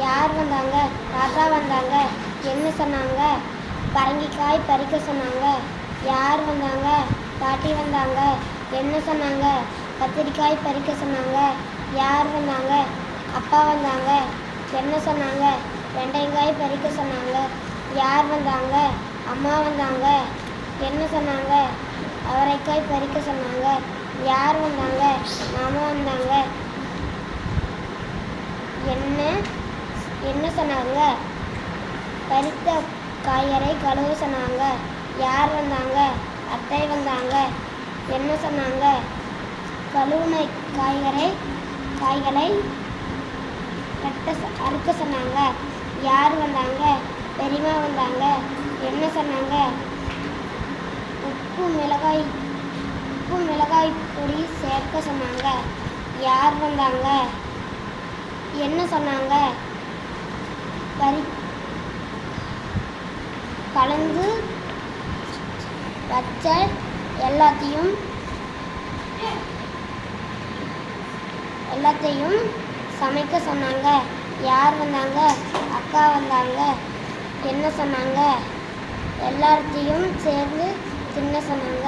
யார் வந்தாங்க? தாத்தா வந்தாங்க. என்ன சொன்னாங்க? பரங்கிக்காய் பறிக்க சொன்னாங்க. யார் வந்தாங்க? பாட்டி வந்தாங்க. என்ன சொன்னாங்க? கத்திரிக்காய் பறிக்க சொன்னாங்க. யார் வந்தாங்க? அப்பா வந்தாங்க. என்ன சொன்னாங்க? வெண்டைக்காய் பறிக்க சொன்னாங்க. யார் வந்தாங்க? அம்மா வந்தாங்க. என்ன சொன்னாங்க? அவரைக்காய் பறிக்க சொன்னாங்க. யார் வந்தாங்க? மாமா வந்தாங்க. என்ன சொன்னாங்க? பறித்த காய்கறி கழுவ சொன்னாங்க. யார் வந்தாங்க? அத்தை வந்தாங்க. என்ன சொன்னாங்க? கழுவுன காய்களை அறுக்க சொன்னாங்க. யார் வந்தாங்க? பெரியம்மா வந்தாங்க. என்ன சொன்னாங்க? உப்பு மிளகாய் பொடி சேர்க்க சொன்னாங்க. யார் வந்தாங்க? என்ன சொன்னாங்க? கலந்து வச்ச எல்லாத்தையும் சமைக்க சொன்னாங்க. யார் வந்தாங்க? அக்கா வந்தாங்க. என்ன சொன்னாங்க? எல்லாத்தையும் சேர்ந்து தின்ன சொன்னாங்க.